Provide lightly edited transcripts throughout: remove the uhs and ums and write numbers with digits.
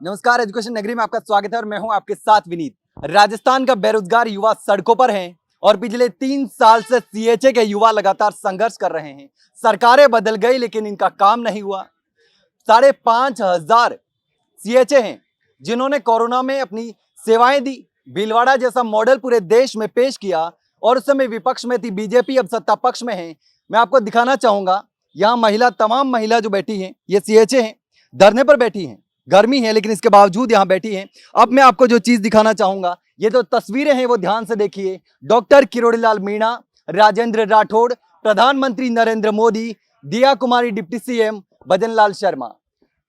नमस्कार, एजुकेशन नगरी में आपका स्वागत है और मैं हूं आपके साथ विनीत। राजस्थान का बेरोजगार युवा सड़कों पर है और पिछले 3 साल से सीएचए के युवा लगातार संघर्ष कर रहे हैं। सरकारें बदल गई लेकिन इनका काम नहीं हुआ। 5,500 सीएचए हैं जिन्होंने कोरोना में अपनी सेवाएं दी। भीलवाड़ा जैसा मॉडल पूरे देश में पेश किया और उस समय विपक्ष में थी बीजेपी, अब सत्ता पक्ष में है। मैं आपको दिखाना चाहूंगा, यहाँ तमाम महिला जो बैठी हैं ये सीएचए हैं, धरने पर बैठी हैं। गर्मी है लेकिन इसके बावजूद यहाँ बैठी हैं। अब मैं आपको जो चीज दिखाना चाहूंगा, ये जो तस्वीरें हैं वो ध्यान से देखिए। डॉक्टर किरोड़ीलाल मीणा, राजेंद्र राठौड़, प्रधानमंत्री नरेंद्र मोदी, दिया कुमारी डिप्टी सीएम भजनलाल शर्मा।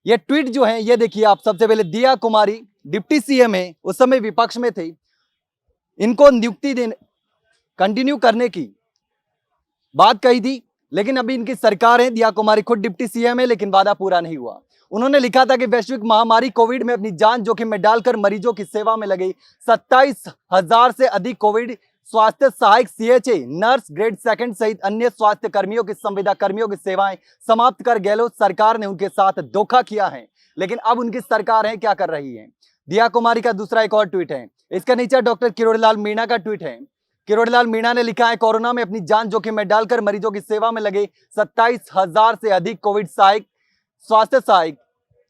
ये ट्वीट जो है ये देखिए आप। सबसे पहले दिया कुमारी डिप्टी सीएम है, उस समय विपक्ष में थे, इनको नियुक्ति देने कंटिन्यू करने की बात कही थी, लेकिन अभी इनकी सरकार है। दिया कुमारी खुद डिप्टी सीएम है लेकिन वादा पूरा नहीं हुआ। उन्होंने लिखा था कि वैश्विक महामारी कोविड में अपनी जान जोखिम में डालकर मरीजों की सेवा में लगे 27,000 से अधिक कोविड स्वास्थ्य सहायक सीएचए, नर्स, ग्रेड सेकंड सहित अन्य स्वास्थ्य कर्मियों की, संविदा कर्मियों की सेवाएं समाप्त कर गहलोत सरकार ने उनके साथ धोखा किया है। लेकिन अब उनकी सरकार है क्या कर रही है। दिया कुमारी का दूसरा एक और ट्वीट है, इसके नीचे डॉक्टर किरोड़ीलाल मीणा का ट्वीट है। किरोड़ीलाल मीणा ने लिखा है, कोरोना में अपनी जान जोखिम में डालकर मरीजों की सेवा में लगे 27,000 से अधिक कोविड स्वास्थ्य सहायक,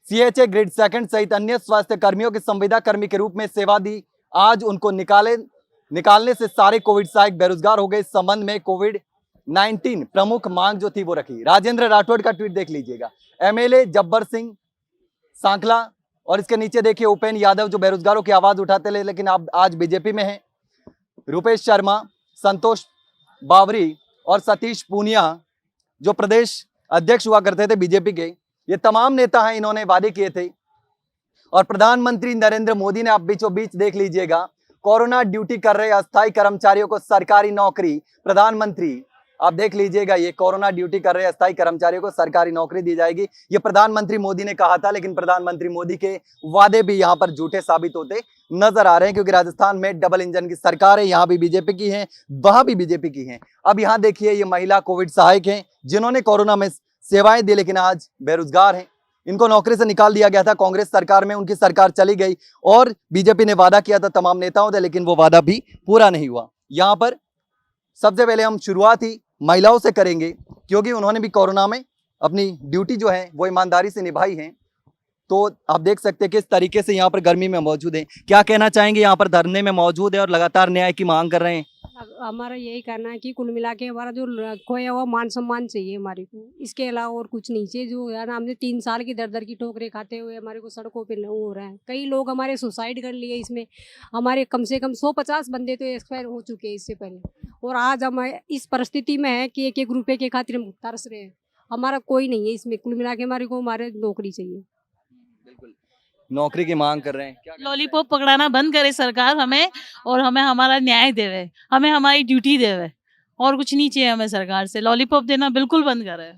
सीएचए, ग्रेड सेकंड सहित अन्य स्वास्थ्य कर्मियों की संविदा कर्मी के रूप में सेवा दी। आज उनको निकालने से सारे कोविड सहायक बेरोजगार हो गए। इस संबंध में कोविड-19 प्रमुख मांग जो थी वो रखी। राजेंद्र राठौड़ का ट्वीट देख लीजिएगा। एमएलए जब्बर सिंह सांखला और इसके नीचे देखिए उपेंद्र यादव जो बेरोजगारों की आवाज उठाते ले लेकिन अब आज बीजेपी में है। रूपेश शर्मा, संतोष बावरी और सतीश पूनिया जो प्रदेश अध्यक्ष हुआ करते थे बीजेपी के, ये तमाम नेता हैं, इन्होंने वादे किए थे। और प्रधानमंत्री नरेंद्र मोदी ने आप बीचों बीच देख लीजिएगा, कोरोना ड्यूटी कर रहे अस्थायी कर्मचारियों को सरकारी नौकरी। प्रधानमंत्री आप देख लीजिएगा, ये कोरोना ड्यूटी कर रहे अस्थायी कर्मचारियों को सरकारी नौकरी दी जाएगी। ये प्रधानमंत्री मोदी ने कहा था, लेकिन प्रधानमंत्री मोदी के वादे भी यहाँ पर झूठे साबित होते नजर आ रहे हैं, क्योंकि राजस्थान में डबल इंजन की सरकार है। यहाँ भी बीजेपी की है, वहां भी बीजेपी की है। अब यहाँ देखिए, ये महिला कोविड सहायक हैं जिन्होंने कोरोना में सेवाएं दी लेकिन आज बेरोजगार हैं। इनको नौकरी से निकाल दिया गया था कांग्रेस सरकार में, उनकी सरकार चली गई और बीजेपी ने वादा किया था तमाम नेताओं से, लेकिन वो वादा भी पूरा नहीं हुआ। यहाँ पर सबसे पहले हम शुरुआत ही महिलाओं से करेंगे, क्योंकि उन्होंने भी कोरोना में अपनी ड्यूटी जो है वो ईमानदारी से निभाई है। तो आप देख सकते हैं किस तरीके से यहाँ पर गर्मी में मौजूद हैं। क्या कहना चाहेंगे, यहाँ पर धरने में मौजूद है और लगातार न्याय की मांग कर रहे हैं। हमारा यही कहना है कि कुल मिला के हमारा जो खोया हुआ मान सम्मान चाहिए हमारे को, इसके अलावा और कुछ नहीं चाहिए। जो है ना, हमने 3 साल की दर दर की ठोकरें खाते हुए हमारे को सड़कों पे वो हो रहा है। कई लोग हमारे सुसाइड कर लिए इसमें, हमारे कम से कम 150 बंदे तो एक्सपायर हो चुके हैं इससे पहले। और आज हम इस परिस्थिति में है कि एक एक रुपये के खातिर हम तरस रहे हैं। हमारा कोई नहीं है इसमें, कुल मिला के हमारे को हमारे नौकरी चाहिए। बिल्कुल नौकरी की मांग कर रहे हैं। क्या लॉलीपॉप पकड़ाना बंद करे सरकार हमें, और हमें हमारा न्याय देवे, हमें हमारी ड्यूटी देवे, और कुछ नहीं चाहिए हमें सरकार से। लॉलीपॉप देना बिल्कुल बंद करे।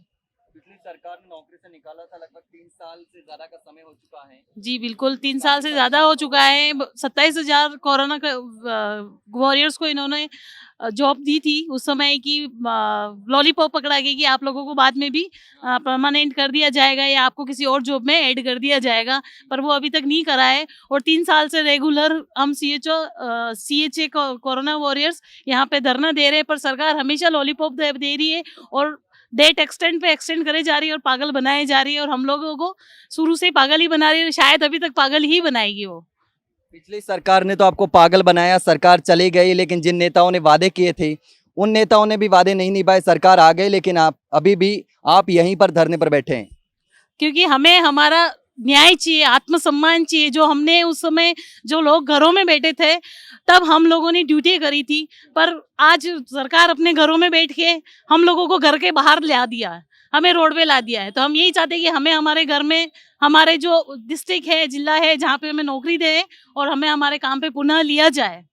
पिछली सरकार ने नौकरी से निकाला था, लगभग 3 साल से ज्यादा का समय हो चुका है। जी बिल्कुल, 3 साल से ज़्यादा हो चुका है। 27,000 कोरोना का वॉरियर्स को इन्होंने जॉब दी थी उस समय की। लॉलीपॉप पकड़ा के कि आप लोगों को बाद में भी परमानेंट कर दिया जाएगा या आपको किसी और जॉब में ऐड कर दिया जाएगा, पर वो अभी तक नहीं करा है। और 3 साल से रेगुलर हम सीएचए कोरोना वॉरियर्स यहाँ पे धरना दे रहे हैं, पर सरकार हमेशा लॉलीपॉप दे रही है और डेट एक्सटेंड करे जा रही है और पागल बनाए जा रही है। और हम लोगों को शुरू से पागल ही बना रही है, शायद अभी तक पागल ही बनाएगी वो। पिछली सरकार ने तो आपको पागल बनाया, सरकार चली गई, लेकिन जिन नेताओं ने वादे किए थे उन नेताओं ने भी वादे नहीं निभाए। सरकार आ गई लेकिन आप अभी भी आप यहीं पर धरने पर बैठे हैं। क्योंकि हमें हमारा न्याय चाहिए, आत्मसम्मान चाहिए। जो हमने उस समय, जो लोग घरों में बैठे थे तब हम लोगों ने ड्यूटी करी थी, पर आज सरकार अपने घरों में बैठ के हम लोगों को घर के बाहर ला दिया है, हमें रोड पे ला दिया है। तो हम यही चाहते हैं कि हमें हमारे घर में, हमारे जो डिस्ट्रिक्ट है, जिला है, जहाँ पे हमें नौकरी दे और हमें हमारे काम पे पुनः लिया जाए।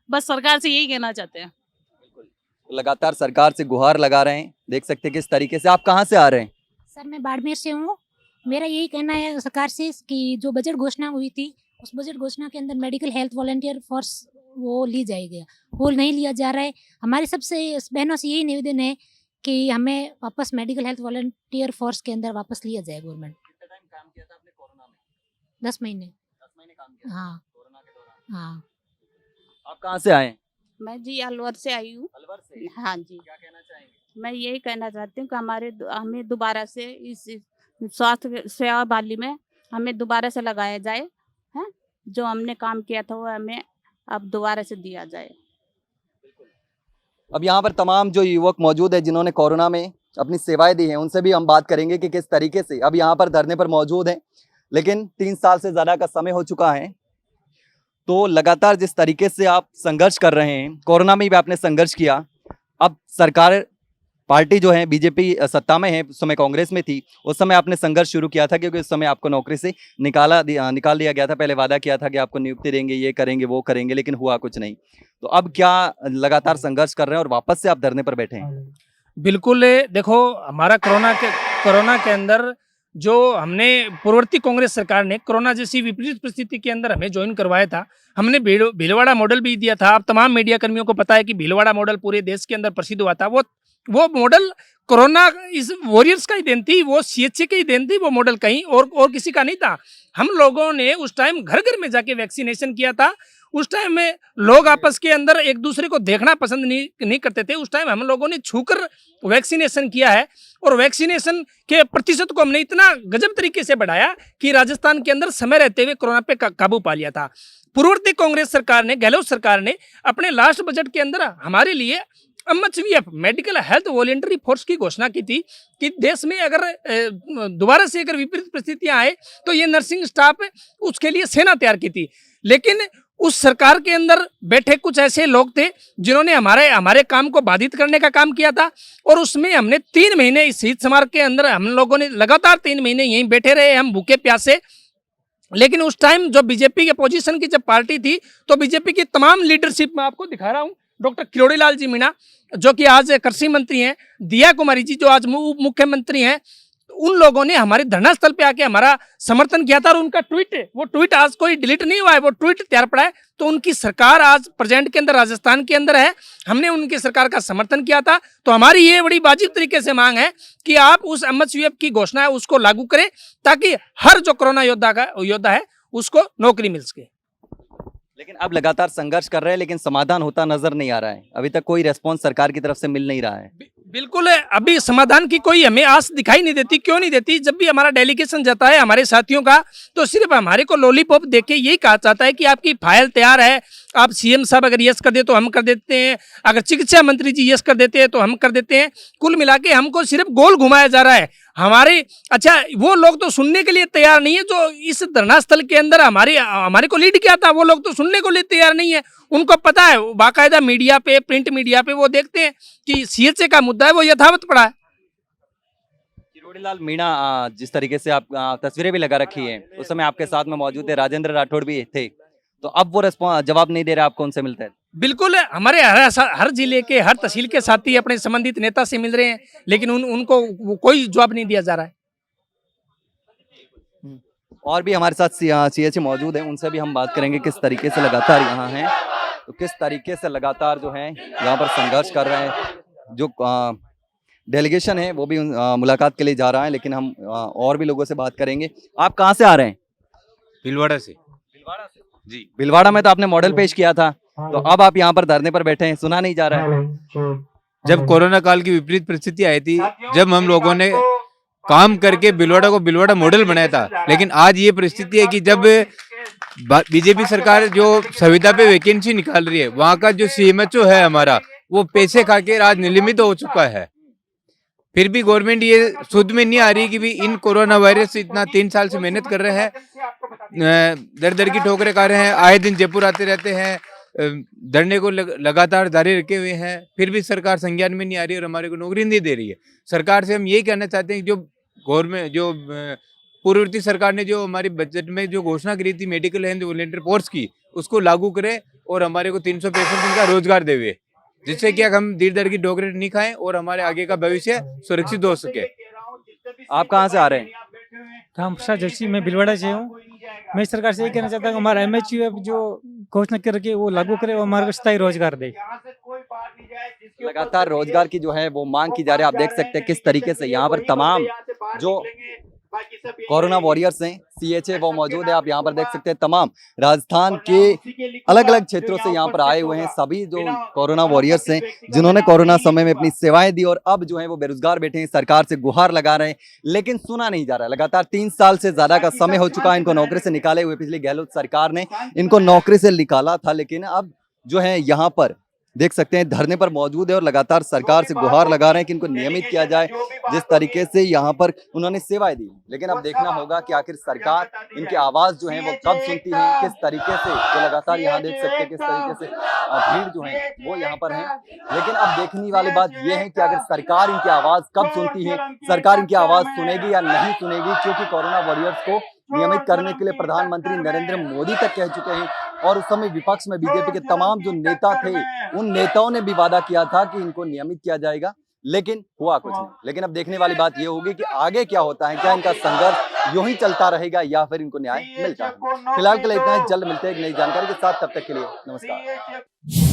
बस सरकार से यही कहना चाहते हैं। लगातार सरकार से गुहार लगा रहे हैं, देख सकते हैं किस तरीके से। आप कहाँ से आ रहे हैं? सर मैं बाड़मेर से हूँ। मेरा यही कहना है सरकार से कि जो बजट घोषणा हुई थी उस बजट घोषणा के अंदर मेडिकल हेल्थ वॉलंटियर फोर्स वो ली जाएगी, वो नहीं लिया जा रहा है। हमारे सबसे बहनों से यही निवेदन है कि हमें वापस मेडिकल हेल्थ वॉलंटियर फोर्स के अंदर वापस लिया जाए। गवर्नमेंट 10 महीने। 10 महीने काम किया हाँ कोरोना के दौरान। हाँ। आप कहाँ से आए? मैं जी अलवर से आई हूँ। अलवर से। हाँ जी, क्या कहना चाहेंगे? मैं यही कहना चाहती हूँ कि हमें दोबारा से इस स्वास्थ्य सेवा वाली में हमें दोबारा से लगाया जाए, हैं? जो हमने काम किया था वो हमें अब दोबारा से दिया जाए। अब यहाँ पर तमाम जो युवक मौजूद है जिन्होंने कोरोना में अपनी सेवाएं दी हैं, उनसे भी हम बात करेंगे कि किस तरीके से अब यहाँ पर धरने पर मौजूद हैं। लेकिन 3 साल से ज़्यादा का समय हो चुका है, तो लगातार जिस तरीके से आप संघर्ष कर रहे हैं, कोरोना में भी आपने संघर्ष किया, अब सरकार पार्टी जो है बीजेपी सत्ता में है, उस समय कांग्रेस में थी, उस समय आपने संघर्ष शुरू किया था क्योंकि उस समय आपको नौकरी से निकाल दिया गया था। पहले वादा किया था कि आपको नियुक्ति देंगे, ये करेंगे, वो करेंगे, लेकिन हुआ कुछ नहीं। तो अब क्या लगातार संघर्ष कर रहे हैं और वापस से आप धरने पर बैठे हैं? बिल्कुल। देखो, हमारा कोरोना के अंदर जो हमने पूर्ववर्ती कांग्रेस सरकार ने कोरोना जैसी विपरीत परिस्थिति के अंदर हमें ज्वाइन करवाया था, हमने भीलवाड़ा मॉडल भी दिया था। अब तमाम मीडिया कर्मियों को पता है कि भीलवाड़ा मॉडल पूरे देश के अंदर प्रसिद्ध हुआ था। वो मॉडल कोरोना इस वॉरियर्स का ही देन थी, वो सीएचसी की ही देन थी, वो मॉडल कहीं और किसी का नहीं था। हम लोगों ने उस टाइम घर घर में जाके वैक्सीनेशन किया था। उस टाइम में लोग आपस के अंदर एक दूसरे को देखना पसंद नहीं करते थे। उस टाइम हम लोगों ने छूकर वैक्सीनेशन किया है और वैक्सीनेशन के प्रतिशत को हमने इतना गजब तरीके से बढ़ाया कि राजस्थान के अंदर समय रहते हुए कोरोना पे काबू पा लिया था। पूर्ववर्ती कांग्रेस सरकार ने, गहलोत सरकार ने अपने लास्ट बजट के अंदर हमारे लिए एमएचवीएफ मेडिकल हेल्थ वॉलेंटरी फोर्स की घोषणा की थी कि देश में अगर दोबारा से अगर विपरीत परिस्थितियां आए तो ये नर्सिंग स्टाफ उसके लिए सेना तैयार की थी। लेकिन उस सरकार के अंदर बैठे कुछ ऐसे लोग थे जिन्होंने हमारे काम को बाधित करने का काम किया था और उसमें हमने 3 महीने इस शहीद स्मारक के अंदर हम लोगों ने लगातार 3 महीने यहीं बैठे रहे, हम भूखे प्यासे। लेकिन उस टाइम जो बीजेपी के पोजीशन की जब पार्टी थी तो बीजेपी की तमाम लीडरशिप में आपको दिखा रहा हूँ, डॉक्टर किरोड़ी लाल जी मीणा जो कि आज कृषि मंत्री हैं, दिया कुमारी जी जो आज उप मुख्यमंत्री हैं, उन लोगों ने हमारे धरना स्थल पे आके हमारा समर्थन किया था। और उनका वो ट्वीट आज कोई डिलीट नहीं हुआ है, वो ट्वीट तैयार पड़ा है। तो उनकी सरकार आज प्रेजेंट के अंदर राजस्थान के अंदर है, हमने उनकी सरकार का समर्थन किया था। तो हमारी ये बड़ी वाजिब तरीके से मांग है कि आप उस एमएचवीएफ की घोषणा है उसको लागू करें ताकि हर जो कोरोना योद्धा है उसको नौकरी मिल सके। लेकिन अब लगातार संघर्ष कर रहे हैं लेकिन समाधान होता नजर नहीं आ रहा है। अभी तक कोई रेस्पॉन्स सरकार की तरफ से मिल नहीं रहा है। बिल्कुल, अभी समाधान की कोई हमें आस दिखाई नहीं देती। क्यों नहीं देती? जब भी हमारा डेलीगेशन जाता है हमारे साथियों का तो सिर्फ हमारे को लॉलीपॉप देके यही कहा जाता है कि आपकी फाइल तैयार है, आप सीएम साहब अगर यस कर दे तो हम कर देते हैं, अगर चिकित्सा मंत्री जी यस कर देते हैं तो हम कर देते हैं। कुल मिला के हमको सिर्फ गोल घुमाया जा रहा है। अच्छा, वो लोग तो सुनने के लिए तैयार नहीं है जो इस धरना स्थल के अंदर हमारे को लीड किया था, वो लोग तो सुनने को लिए तैयार नहीं है। उनको पता है, बाकायदा मीडिया पे, प्रिंट मीडिया पे वो देखते हैं कि सीएचए का मुद्दा है वो यथावत पड़ा है। किरोड़ी लाल मीणा, जिस तरीके से आप तस्वीरें भी लगा रखी हैं, उस समय आपके साथ में मौजूद थे, राजेंद्र राठौड़ भी थे, तो अब वो जवाब नहीं दे रहे, आपको उनसे मिलता है? बिल्कुल, हमारे हर जिले के हर तहसील के साथी अपने संबंधित नेता से मिल रहे हैं लेकिन उनको कोई जवाब नहीं दिया जा रहा है। और भी हमारे साथ सीएचए मौजूद हैं, उनसे भी हम बात करेंगे किस तरीके से लगातार यहाँ हैं, तो किस तरीके से लगातार जो है यहाँ पर संघर्ष कर रहे हैं। जो डेलीगेशन है वो भी मुलाकात के लिए जा रहा है, लेकिन हम और भी लोगों से बात करेंगे। आप कहाँ से आ रहे हैं? भीलवाड़ा से। भीलवाड़ा से जी। भीलवाड़ा में तो आपने मॉडल पेश किया था, तो अब आप यहाँ पर धरने पर बैठे हैं, सुना नहीं जा रहा है? जब कोरोना काल की विपरीत परिस्थिति आई थी, जब हम लोगों ने काम करके भीलवाड़ा मॉडल बनाया था, लेकिन आज ये परिस्थिति है कि जब बीजेपी सरकार जो संविदा पे वैकेंसी निकाल रही है, वहाँ का जो सीएमएचओ है हमारा, वो पैसे खा के आज निलंबित हो चुका है। फिर भी गवर्नमेंट ये सुध में नहीं आ रही कि भी इन कोरोना वायरस से इतना 3 साल से मेहनत कर रहे हैं, दर की ठोकरें खा रहे हैं, आए दिन जयपुर आते रहते हैं, धरने को लगातार जारी रखे हुए हैं, फिर भी सरकार संज्ञान में नहीं आ रही और हमारे को नौकरी नहीं दे रही है। सरकार से हम यही कहना चाहते हैं कि जो गवर्नमेंट, जो पूर्ववर्ती सरकार ने जो हमारी बजट में जो घोषणा करी थी मेडिकल हेल्थ वॉलंटियर फोर्स की, उसको लागू करें और हमारे को 365 दिन का रोजगार देवे, जिससे कि हम दर की ठोकरें नहीं खाएं और हमारे आगे का भविष्य सुरक्षित हो सके। आप कहाँ से आ रहे हैं? रामप्रसाद जोशी, मैं भीलवाड़ा से हूँ। मैं सरकार से ये कहना चाहता हूँ हमारा एमएचयूएफ जो घोषणा करके वो लागू करे, वो हमारे को स्थायी रोजगार दे। लगातार रोजगार की जो है वो मांग की जा रही है। आप देख सकते हैं किस तरीके से यहाँ पर तमाम जो कोरोना वॉरियर्स हैं, CHA वो मौजूद है। आप यहाँ पर देख सकते हैं तमाम राजस्थान के अलग अलग क्षेत्रों से यहाँ पर आए हुए हैं सभी जो कोरोना वॉरियर्स हैं, जिन्होंने कोरोना समय में अपनी सेवाएं दी और अब जो है वो बेरोजगार बैठे हैं, सरकार से गुहार लगा रहे हैं, लेकिन सुना नहीं जा रहा। लगातार 3 साल से ज्यादा का समय हो चुका है इनको नौकरी से निकाले हुए। पिछली गहलोत सरकार ने इनको नौकरी से निकाला था, लेकिन अब जो है यहाँ पर देख सकते हैं धरने पर मौजूद है और लगातार सरकार से गुहार लगा रहे हैं कि इनको नियमित किया जाए जिस तरीके से यहाँ पर उन्होंने सेवाएं दी। लेकिन अब देखना होगा कि आखिर सरकार इनकी आवाज जो है वो कब सुनती है, किस तरीके से। तो लगातार यहाँ देख सकते हैं किस तरीके से भीड़ जो है वो यहाँ पर है। लेकिन अब देखने वाली बात यह है कि अगर सरकार इनकी आवाज कब सुनती है, सरकार इनकी आवाज सुनेगी या नहीं सुनेगी, क्योंकि कोरोना वॉरियर्स को नियमित करने के लिए प्रधानमंत्री नरेंद्र मोदी तक कह चुके हैं और उस समय विपक्ष में बीजेपी के तमाम जो नेता थे उन नेताओं ने भी वादा किया था कि इनको नियमित किया जाएगा, लेकिन हुआ कुछ नहीं। लेकिन अब देखने वाली बात ये होगी कि आगे क्या होता है, क्या इनका संघर्ष यूं ही चलता रहेगा या फिर इनको न्याय मिलता है। फिलहाल के लिए इतना ही, जल्द मिलते हैं एक नई जानकारी के साथ, तब तक के लिए नमस्कार।